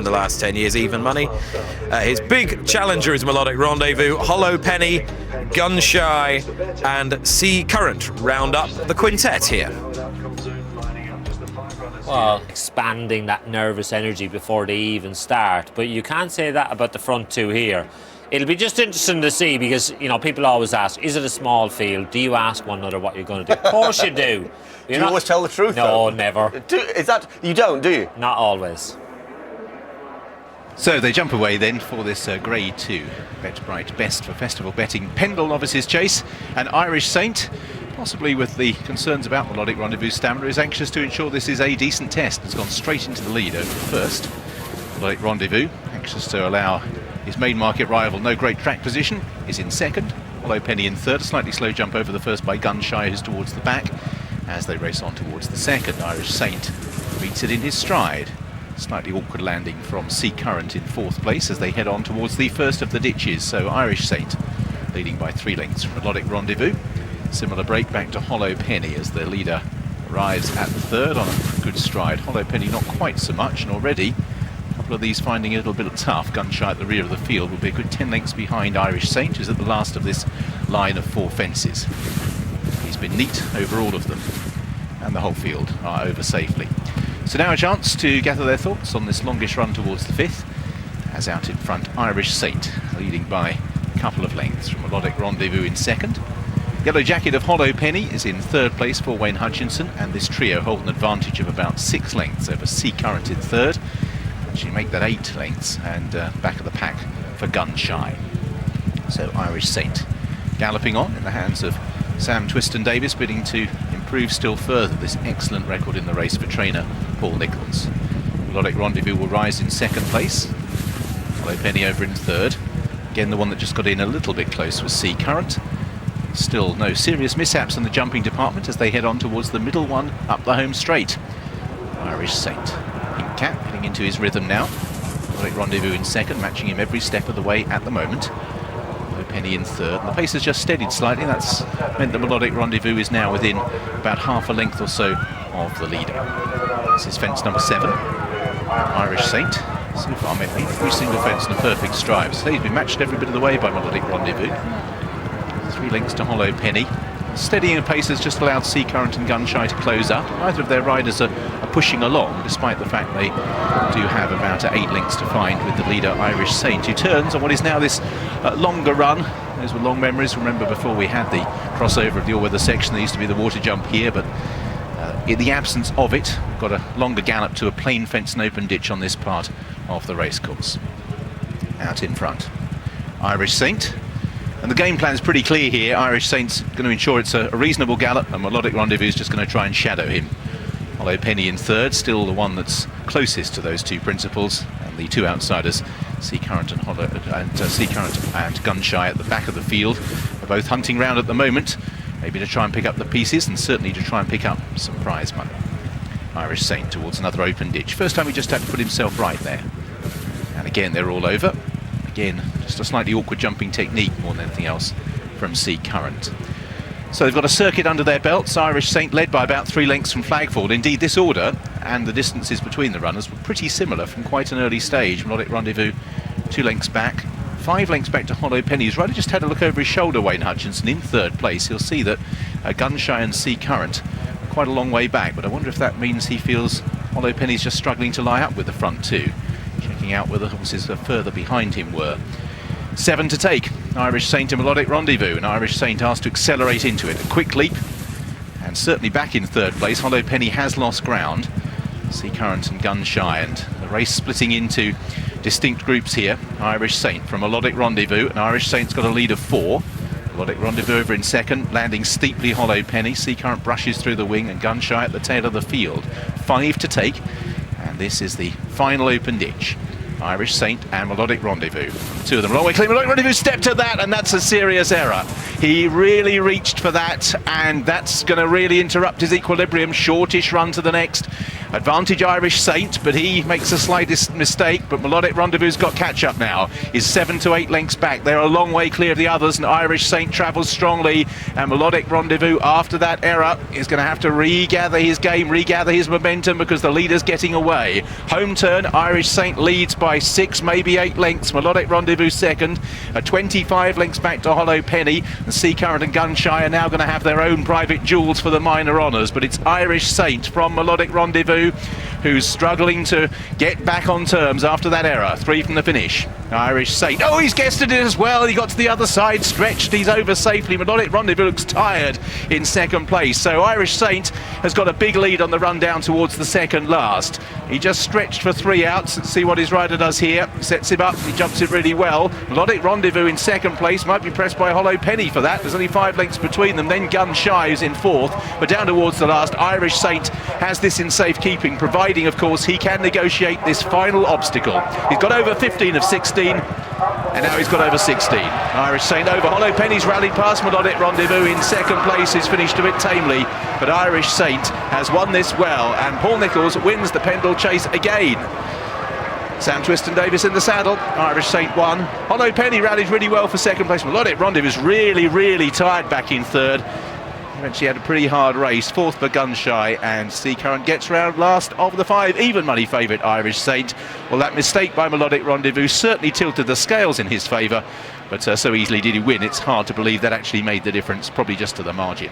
the last 10 years, even money. His big challenger is Melodic Rendezvous. Hollow Penny, Gun Shy and Sea Current round up the quintet here. Well, expanding that nervous energy before they even start. But you can't say that about the front two here. It'll be just interesting to see because, you know, people always ask, is it a small field? Do you ask one another what you're going to do? Of course you do. Do you always tell the truth, No, though? never. Is that... You don't, do you? Not always. So they jump away then for this Grade 2 Bet Bright Best for Festival Betting Pendil Novices Chase. And Irish Saint, possibly with the concerns about Melodic Rendezvous stamina, is anxious to ensure this is a decent test. Has gone straight into the lead over the first. Melodic Rendezvous, anxious to allow his main market rival no great track position, is in second. Hollow Penny in third, a slightly slow jump over the first by Gun Shy, who's towards the back. As they race on towards the second, Irish Saint meets it in his stride. Slightly awkward landing from Sea Current in fourth place as they head on towards the first of the ditches. So Irish Saint leading by 3 lengths from Melodic Rendezvous. Similar break back to Hollow Penny as their leader arrives at the third on a good stride. Hollow Penny not quite so much, and already a couple of these finding it a little bit tough. Gun Shy at the rear of the field will be a good 10 lengths behind Irish Saint, who's at the last of this line of 4 fences. He's been neat over all of them, and the whole field are over safely. So now a chance to gather their thoughts on this longish run towards the fifth, as out in front Irish Saint leading by a couple of lengths from Melodic Rendezvous in second. Yellow Jacket of Hollow Penny is in third place for Wayne Hutchinson, and this trio hold an advantage of about 6 lengths over Sea Current in third. Actually make that 8 lengths, and back of the pack for Gun Shy. So Irish Saint galloping on in the hands of Sam Twiston Davis, bidding to improve still further this excellent record in the race for trainer Paul Nicholls. Melodic Rendezvous will rise in second place. Hollow Penny over in third. Again, the one that just got in a little bit close was Sea Current. Still no serious mishaps in the jumping department as they head on towards the middle one up the home straight. Irish Saint, pink cap, getting into his rhythm now. Melodic Rendezvous in second, matching him every step of the way at the moment. Penny in third, and the pace has just steadied slightly. That's meant that Melodic Rendezvous is now within about half a length or so of the leader. This is fence number 7. Irish Saint, so far met every single fence in a perfect stride. So he's been matched every bit of the way by Melodic Rendezvous. 3 lengths to Hollow Penny. Steadying the pace has just allowed Sea Current and Gun Shy to close up. Neither of their riders are pushing along, despite the fact they do have about 8 lengths to find with the leader Irish Saint, who turns on what is now this longer run. Those were long memories. Remember, before we had the crossover of the all-weather section, there used to be the water jump here, but in the absence of it, we've got a longer gallop to a plain fence and open ditch on this part of the racecourse. Out in front, Irish Saint. And the game plan is pretty clear here. Irish Saint's going to ensure it's a reasonable gallop, and Melodic Rendezvous is just going to try and shadow him. Hollow Penny in third, still the one that's closest to those 2 principals, and the 2 outsiders, Sea Current and Gun Shy at the back of the field. They're both hunting round at the moment, maybe to try and pick up the pieces, and certainly to try and pick up some prize money. Irish Saint towards another open ditch. First time he just had to put himself right there. And again, they're all over. Again, just a slightly awkward jumping technique more than anything else from Sea Current. So they've got a circuit under their belts. Irish Saint led by about 3 lengths from Flagford. Indeed, this order and the distances between the runners were pretty similar from quite an early stage. Melodic Rendezvous 2 lengths back, 5 lengths back to Hollow Penny. His rider just had a look over his shoulder, Wayne Hutchinson, in third place. He'll see that Gun Shy and Sea Current are quite a long way back, but I wonder if that means he feels Hollow Penny's just struggling to lie up with the front 2. Checking out where the horses further behind him were. 7 to take. Irish Saint and Melodic Rendezvous, and Irish Saint asked to accelerate into it. A quick leap, and certainly back in third place. Hollow Penny has lost ground. Sea Current and Gun Shy, and the race splitting into distinct groups here. Irish Saint from Melodic Rendezvous, and Irish Saint's got a lead of 4. Melodic Rendezvous over in second, landing steeply Hollow Penny. Sea Current brushes through the wing, and Gun Shy at the tail of the field. 5 to take, and this is the final open ditch. Irish Saint and Melodic Rendezvous. 2 of them a long way clear. Melodic Rendezvous stepped at that, and that's a serious error. He really reached for that, and that's going to really interrupt his equilibrium. Shortish run to the next. Advantage Irish Saint, but he makes the slightest mistake. But Melodic Rendezvous got catch up now. He's 7 to 8 lengths back. They're a long way clear of the others, and Irish Saint travels strongly. And Melodic Rendezvous, after that error, is going to have to regather his game, regather his momentum, because the leader's getting away. Home turn, Irish Saint leads by 6, maybe 8 lengths. Melodic Rendezvous second, 25 lengths back to Hollow Penny. And Sea Current and Gunshy are now going to have their own private duels for the minor honours. But it's Irish Saint from Melodic Rendezvous who's struggling to get back on terms after that error. 3 from the finish. Irish Saint, oh, he's guested it as well. He got to the other side, stretched, he's over safely. Melodic Rendezvous looks tired in second place. So Irish Saint has got a big lead on the run down towards the second last. He just stretched for 3 outs. Let's see what his rider does here. Sets him up, he jumps it really well. Melodic Rendezvous in second place, might be pressed by Hollow Penny for that. There's only 5 lengths between them. Then Gunshy is in 4th, but down towards the last, Irish Saint has this in safekeeping, providing, of course, he can negotiate this final obstacle. He's got over 15 of 16, and now he's got over 16. Irish Saint over Hollow Penny's rallied past Melodic Rendezvous in second place. He's finished a bit tamely, but Irish Saint has won this well, and Paul Nicholls wins the Pendil chase again. Sam Twiston-Davis in the saddle. Irish Saint won. Hollow Penny rallied really well for second place. Melodic Rendezvous was really tired back in third. Eventually had a pretty hard race. 4th for Gunshy, and Sea Current gets round last of the 5. Even money favourite Irish Saint. Well, that mistake by Melodic Rendezvous certainly tilted the scales in his favour, but so easily did he win. It's hard to believe that actually made the difference, probably just to the margin.